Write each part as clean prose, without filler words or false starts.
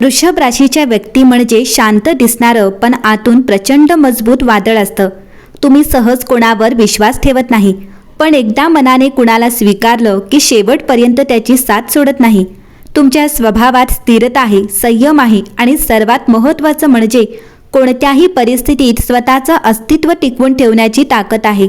वृषभ राशीच्या व्यक्ती म्हणजे शांत दिसणारं पण आतून प्रचंड मजबूत वादळ असतं. तुम्ही सहज कोणावर विश्वास ठेवत नाही, पण एकदा मनाने कुणाला स्वीकारलं की शेवटपर्यंत त्याची साथ सोडत नाही. तुमच्या स्वभावात स्थिरता आहे, संयम आहे आणि सर्वात महत्त्वाचं म्हणजे कोणत्याही परिस्थितीत स्वतःचं अस्तित्व टिकवून ठेवण्याची ताकद आहे.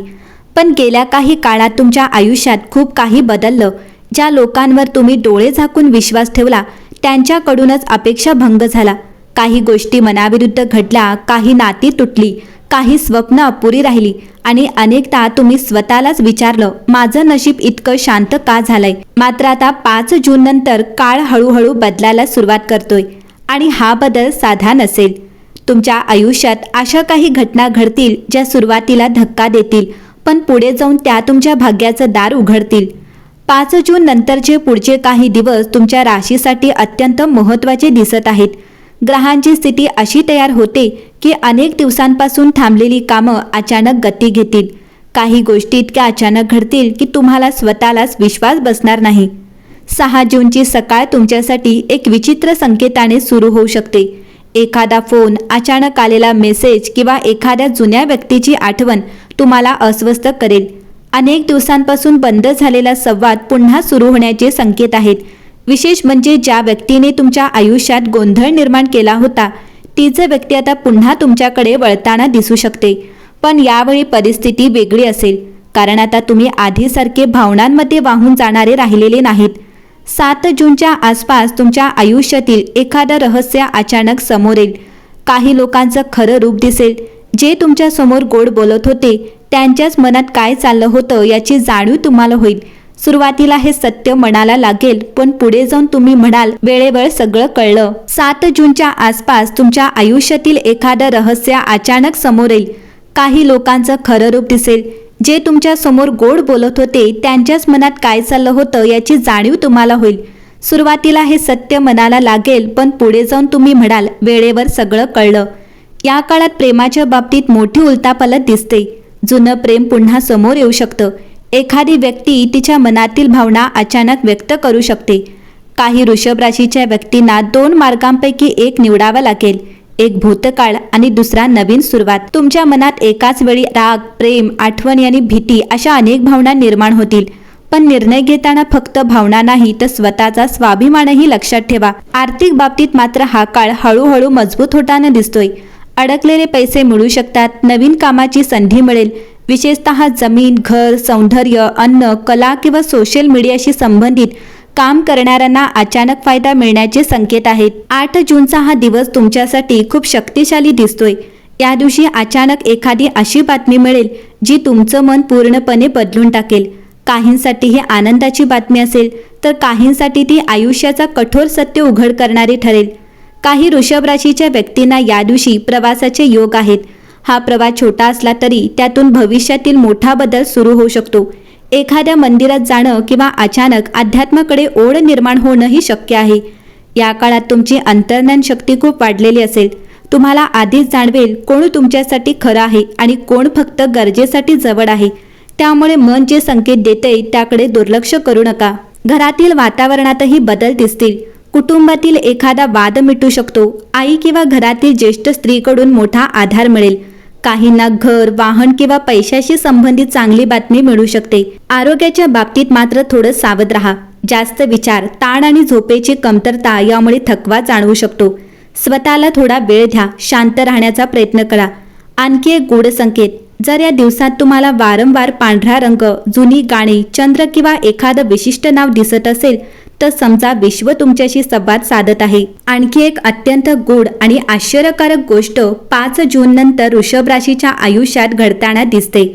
पण गेल्या काही काळात तुमच्या आयुष्यात खूप काही बदललं. ज्या लोकांवर तुम्ही डोळे झाकून विश्वास ठेवला त्यांच्याकडूनच अपेक्षा भंग झाला. काही गोष्टी मनाविरुद्ध घडल्या, काही नाती तुटली, काही स्वप्न अपुरी राहिली आणि अनेकदा तुम्ही स्वतःलाच विचारलं, माझं नशीब इतकं शांत का झालंय. मात्र आता 5 जून नंतर काळ हळूहळू बदलायला सुरुवात करतोय आणि हा बदल साधा नसेल. तुमच्या आयुष्यात अशा काही घटना घडतील ज्या सुरुवातीला धक्का देतील, पण पुढे जाऊन त्या तुमच्या भाग्याचं दार उघडतील. 5 जून नंतरचे पुढचे काही दिवस तुमच्या राशीसाठी अत्यंत महत्त्वाचे दिसत आहेत. ग्रहांची स्थिती अशी तयार होते की अनेक दिवसांपासून थांबलेली कामं अचानक गती घेतील. काही गोष्टी इतक्या अचानक घडतील की तुम्हाला स्वतःलाच विश्वास बसणार नाही. 6 जूनची सकाळ तुमच्यासाठी एक विचित्र संकेताने सुरू होऊ शकते. एखादा फोन, अचानक आलेला मेसेज किंवा एखाद्या जुन्या व्यक्तीची आठवण तुम्हाला अस्वस्थ करेल. अनेक दिवसांपासून बंद झालेला संवाद पुन्हा सुरू होण्याचे संकेत आहेत. विशेष म्हणजे ज्या व्यक्तीने तुमच्या आयुष्यात गोंधळ निर्माण केला होता तीच व्यक्ती आता पुन्हा तुमच्याकडे वळताना दिसू शकते. पण यावेळी परिस्थिती वेगळी असेल, कारण आता तुम्ही आधीसारखे भावनांमध्ये वाहून जाणारे राहिलेले नाहीत. 7 जूनच्या आसपास तुमच्या आयुष्यातील एखादं रहस्य अचानक समोर येईल. काही लोकांचं खरं रूप दिसेल. जे तुमच्या समोर गोड बोलत होते त्यांच्याच मनात काय चाललं होतं याची जाणीव तुम्हाला होईल. सुरुवातीला हे सत्य मनाला लागेल, पण पुढे जाऊन तुम्ही म्हणाल, वेळेवर सगळं कळलं. 7 जूनच्या आसपास तुमच्या आयुष्यातील एखादं रहस्य अचानक समोर येईल. काही लोकांचं खरं रूप दिसेल. जे तुमच्या समोर गोड बोलत होते त्यांच्याच मनात काय चाललं होतं याची जाणीव तुम्हाला होईल. सुरुवातीला हे सत्य मनाला लागेल, पण पुढे जाऊन तुम्ही म्हणाल, वेळेवर सगळं कळलं. या काळात प्रेमाच्या बाबतीत मोठी उलथापालथ दिसते. जुनं प्रेम पुन्हा समोर येऊ शकतं. एखादी व्यक्ती तिच्या मनातील भावना अचानक व्यक्त करू शकते. काही वृषभ राशीच्या व्यक्तींना 2 मार्गांपैकी एक निवडावा लागेल. एक भूतकाळ आणि दुसरा नवीन सुरुवात. तुमच्या मनात एकाच वेळी राग, प्रेम, आठवण आणि भीती अशा अनेक भावना निर्माण होतील. पण निर्णय घेताना फक्त भावना नाही तर स्वतःचा स्वाभिमानही लक्षात ठेवा. आर्थिक बाबतीत मात्र हा काळ हळूहळू मजबूत होताना दिसतोय. अडकलेले पैसे मिळू शकतात. नवीन कामाची संधी मिळेल. विशेषतः जमीन, घर, सौंदर्य, अन्न, कला किंवा सोशल मीडियाशी संबंधित काम करणाऱ्यांना अचानक फायदा मिळण्याचे संकेत आहेत. 8 जूनचा हा दिवस तुमच्यासाठी खूप शक्तिशाली दिसतोय. या दिवशी अचानक एखादी अशी बातमी मिळेल जी तुमचं मन पूर्णपणे बदलून टाकेल. काहींसाठी ही आनंदाची बातमी असेल, तर काहींसाठी ती आयुष्याचा कठोर सत्य उघड करणारी ठरेल. काही वृषभ राशीच्या व्यक्तींना या दिवशी प्रवासाचे योग आहेत. हा प्रवास छोटा असला तरी त्यातून भविष्यातील मोठा बदल सुरू होऊ शकतो. एखाद्या मंदिरात जाणं किंवा अचानक अध्यात्माकडे ओढ निर्माण होणंही शक्य आहे. या काळात तुमची अंतर्ज्ञान शक्ती खूप वाढलेली असेल. तुम्हाला आधीच जाणवेल कोण तुमच्यासाठी खरं आहे आणि कोण फक्त गरजेसाठी जवळ आहे. त्यामुळे मन जे संकेत देते त्याकडे दुर्लक्ष करू नका. घरातील वातावरणातही बदल दिसतील. कुटुंबातील एखादा वाद मिटू शकतो. आई किंवा घरातील ज्येष्ठ स्त्रीकडून मोठा आधार मिळेल. काहींना घर, वाहन किंवा पैशाशी संबंधित चांगली बातमी मिळू शकते. आरोग्याच्या बाबतीत मात्र थोडं सावध राहा. जास्त विचार, ताण आणि झोपेची कमतरता यामुळे थकवा जाणवू शकतो. स्वतःला थोडा वेळ द्या. शांत राहण्याचा प्रयत्न करा. आणखी एक गूढ संकेत, जर या दिवसात तुम्हाला वारंवार पांढरा रंग, जुनी गाणी, चंद्र किंवा एखादं विशिष्ट नाव दिसत असेल तर समजा विश्व तुमच्याशी संवाद साधत आहे. आणखी एक अत्यंत गूढ आणि आश्चर्यकारक गोष्ट 5 जून नंतर वृषभ राशीच्या आयुष्यात घडताना दिसते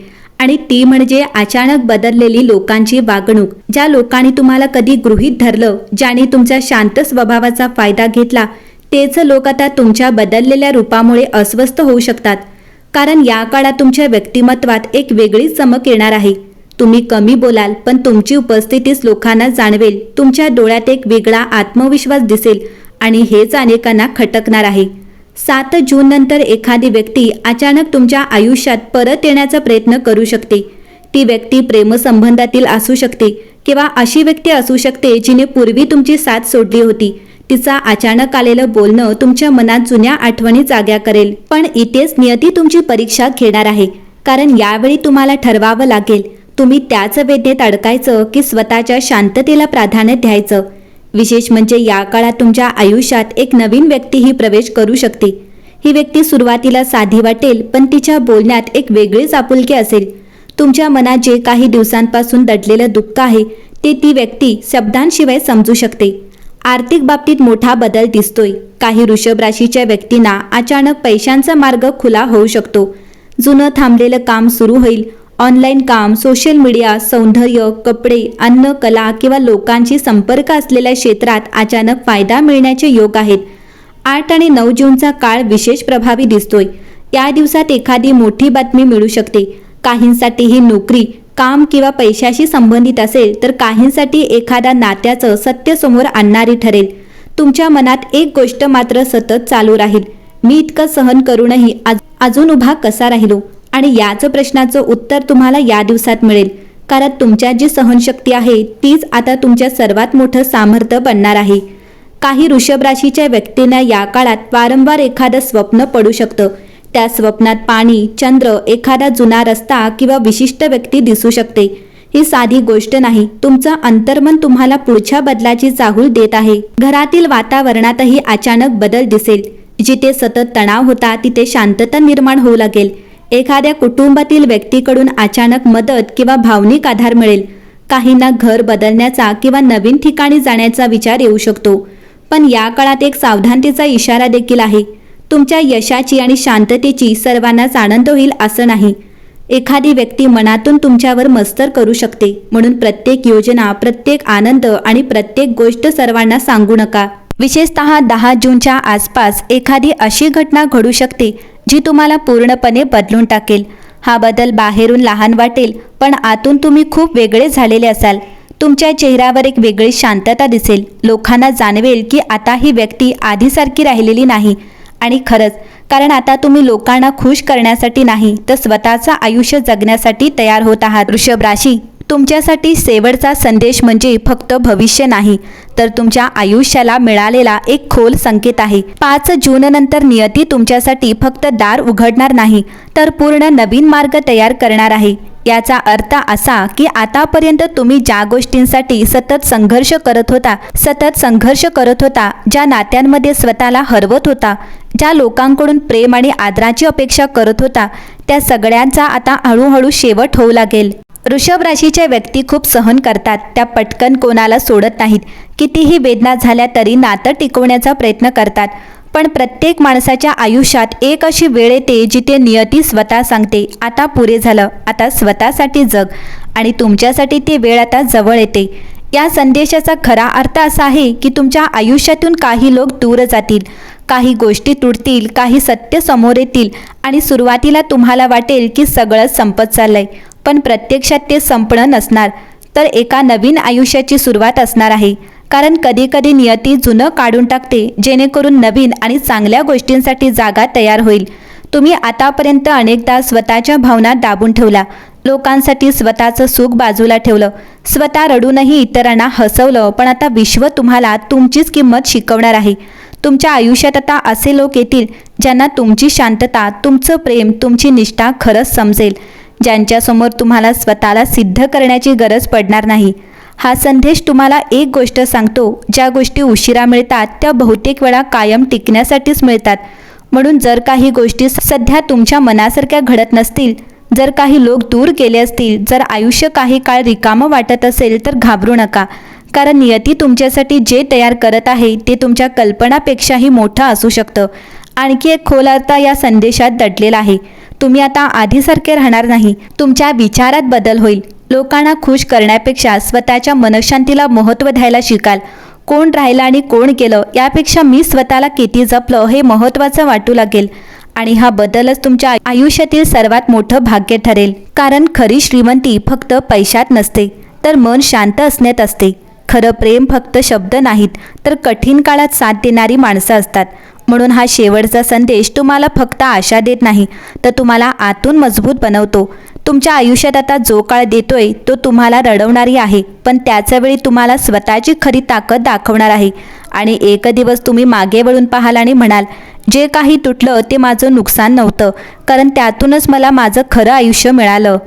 आणि ती म्हणजे अचानक बदललेली लोकांची वागणूक. ज्या लोकांनी तुम्हाला कधी गृहीत धरलं, ज्यांनी तुमच्या शांत स्वभावाचा फायदा घेतला, तेच लोक आता तुमच्या बदललेल्या रूपामुळे अस्वस्थ होऊ शकतात. कारण या काळात तुमच्या व्यक्तिमत्वात एक वेगळीच चमक येणार आहे. तुम्ही कमी बोलाल, पण तुमची उपस्थितीच लोकांना जाणवेल. तुमच्या डोळ्यात एक वेगळा आत्मविश्वास दिसेल आणि हेच अनेकांना खटकणार आहे. 7 जून नंतर एखादी व्यक्ती अचानक तुमच्या आयुष्यात परत येण्याचा प्रयत्न करू शकते. ती व्यक्ती प्रेमसंबंधातील असू शकते किंवा अशी व्यक्ती असू शकते जिने पूर्वी तुमची साथ सोडली होती. तिचा अचानक आलेलं बोलणं तुमच्या मनात जुन्या आठवणी जाग्या करेल. पण इथेच नियती तुमची परीक्षा घेणार आहे. कारण यावेळी तुम्हाला ठरवावं लागेल, तुम्ही त्याच वेदनेत अडकायचं की स्वतःच्या शांततेला प्राधान्य द्यायचं. विशेष म्हणजे या काळात तुमच्या आयुष्यात एक नवीन व्यक्तीही प्रवेश करू शकते. ही व्यक्ती सुरुवातीला साधी वाटेल, पण तिच्या बोलण्यात एक वेगळीच आपुलकी असेल. तुमच्या मनात जे काही दिवसांपासून दडलेलं दुःख आहे ते ती व्यक्ती शब्दांशिवाय समजू शकते. आर्थिक बाबतीत मोठा बदल दिसतोय. काही वृषभ राशीच्या व्यक्तींना अचानक पैशांचा मार्ग खुला होऊ शकतो. जुनं थांबलेलं काम सुरू होईल. ऑनलाईन काम, सोशल मीडिया, सौंदर्य, कपडे, अन्न, कला किंवा लोकांशी संपर्क असलेल्या क्षेत्रात अचानक फायदा मिळण्याचे योग आहेत. 8 आणि 9 जूनचा काळ विशेष प्रभावी दिसतोय. या दिवसात एखादी मोठी बातमी मिळू शकते. काहींसाठी ही नोकरी, काम किंवा पैशाशी संबंधित असेल, तर काहींसाठी एखाद्या नात्याचं सत्य समोर आणणारी ठरेल. तुमच्या मनात एक गोष्ट मात्र सतत चालू राहील, मी इतकं सहन करूनही अजून उभा कसा राहिलो. आणि याच प्रश्नाचं उत्तर तुम्हाला या दिवसात मिळेल. कारण तुमच्यात जी सहनशक्ती आहे तीच आता तुमच्या सर्वात मोठं सामर्थ्य बनणार आहे. काही वृषभ राशीच्या व्यक्तींना या काळात वारंवार एखादं स्वप्न पडू शकतं. त्या स्वप्नात पाणी, चंद्र, एखादा जुना रस्ता किंवा विशिष्ट व्यक्ती दिसू शकते. ही साधी गोष्ट नाही, तुमचं अंतर्मन तुम्हाला पुढच्या बदलाची चाहूल देत आहे. घरातील वातावरणातही अचानक बदल दिसेल. जिथे सतत तणाव होता तिथे शांतता निर्माण होऊ लागेल. एखाद्या कुटुंबातील व्यक्तीकडून अचानक मदत किंवा भावनिक आधार मिळेल. काहींना घर बदलण्याचा किंवा नवीन ठिकाणी जाण्याचा विचार येऊ शकतो. पण या काळात एक सावधानतेचा इशारा देखील आहे. तुमच्या यशाची आणि शांततेची सर्वांनाच आनंद होईल असं नाही. एखादी व्यक्ती मनातून तुमच्यावर मत्सर करू शकते. म्हणून प्रत्येक योजना, प्रत्येक आनंद आणि प्रत्येक गोष्ट सर्वांना सांगू नका. विशेषतः 10 जूनच्या आसपास एखादी अशी घटना घडू शकते जी तुम्हाला पूर्णपणे बदलून टाकेल. हा बदल बाहेरून लहान वाटेल, पण आतून तुम्ही खूप वेगळे झालेले असाल. तुमच्या चेहऱ्यावर एक वेगळी शांतता दिसेल. लोकांना जाणवेल की आता ही व्यक्ती आधीसारखी राहिलेली नाही. आणि खरंच, कारण आता तुम्ही लोकांना खुश करण्यासाठी नाही, तर स्वतःचं आयुष्य जगण्यासाठी तयार होत आहात. वृषभ राशी, तुमच्यासाठी शेवटचा संदेश म्हणजे फक्त भविष्य नाही, तर तुमच्या आयुष्याला मिळालेला एक खोल संकेत आहे. 5 जून नंतर नियती तुमच्यासाठी फक्त दार उघडणार नाही, तर पूर्ण नवीन मार्ग तयार करणार आहे. याचा अर्थ असा की आतापर्यंत तुम्ही ज्या गोष्टींसाठी सतत संघर्ष करत होता, ज्या नात्यांमध्ये स्वतःला हरवत होता, ज्या लोकांकडून प्रेम आणि आदराची अपेक्षा करत होता, त्या सगळ्यांचा आता हळूहळू शेवट होऊ लागेल. वृषभ राशीच्या व्यक्ती खूप सहन करतात. त्या पटकन कोणाला सोडत नाहीत. कितीही वेदना झाल्या तरी नातं टिकवण्याचा प्रयत्न करतात. पण प्रत्येक माणसाच्या आयुष्यात एक अशी वेळ येते जिथे नियती स्वतः सांगते, आता पुरे झालं, आता स्वतःसाठी जग. आणि तुमच्यासाठी ती वेळ आता जवळ येते. या संदेशाचा खरा अर्थ असा आहे की तुमच्या आयुष्यातून काही लोक दूर जातील, काही गोष्टी तुटतील, काही सत्य समोर येतील आणि सुरुवातीला तुम्हाला वाटेल की सगळंच संपत चाललंय. पण प्रत्यक्षात ते संपणं नसणार, तर एका नवीन आयुष्याची सुरुवात असणार आहे. कारण कधीकधी नियती जुनं काढून टाकते, जेणेकरून नवीन आणि चांगल्या गोष्टींसाठी जागा तयार होईल. तुम्ही आतापर्यंत अनेकदा स्वतःच्या भावना दाबून ठेवला, लोकांसाठी स्वतःचं सुख बाजूला ठेवलं, स्वतः रडूनही इतरांना हसवलं. पण आता विश्व तुम्हाला तुमचीच किंमत शिकवणार आहे. तुमच्या आयुष्यात आता असे लोक येतील ज्यांना तुमची शांतता, तुमचं प्रेम, तुमची निष्ठा खरंच समजेल, ज्यांच्यासमोर तुम्हाला स्वतःला सिद्ध करण्याची गरज पडणार नाही. हा संदेश तुम्हाला एक गोष्ट सांगतो, ज्या गोष्टी उशिरा मिळतात त्या बहुतेक वेळा कायम टिकण्यासाठीच मिळतात. म्हणून जर काही गोष्टी सध्या तुमच्या मनासारख्या घडत नसतील, जर काही लोक दूर गेले असतील, जर आयुष्य काही काळ रिकामं वाटत असेल, तर घाबरू नका. कारण नियती तुमच्यासाठी जे तयार करत आहे ते तुमच्या कल्पनापेक्षाही मोठं असू शकतं. आणखी एक खोल अर्थ या संदेशात दडलेला आहे. तुम्ही आता आधीसारखे राहणार नाही. तुमच्या विचारात बदल होईल. लोकांना खुश करण्यापेक्षा स्वतःच्या मनशांतीला महत्त्व द्यायला शिकाल. कोण राहिलं आणि कोण गेलं यापेक्षा मी स्वतःला किती जपलं हे महत्त्वाचं वाटू लागेल. आणि हा बदलच तुमच्या आयुष्यातील सर्वात मोठं भाग्य ठरेल. कारण खरी श्रीमंती फक्त पैशात नसते, तर मन शांत असण्यात असते. खरं प्रेम फक्त शब्द नाहीत, तर कठीण काळात साथ देणारी माणसं असतात. म्हणून हा शेवटचा संदेश तुम्हाला फक्त आशा देत नाही, तर तुम्हाला आतून मजबूत बनवतो. तुमच्या आयुष्यात आता जो काळ देतोय तो तुम्हाला रडवणारी आहे, पण त्याच्या वेळी तुम्हाला स्वतःची खरी ताकद दाखवणार आहे. आणि एक दिवस तुम्ही मागे वळून पाहाल आणि म्हणाल, जे काही तुटलं ते माझं नुकसान नव्हतं, कारण त्यातूनच मला माझं खरं आयुष्य मिळालं.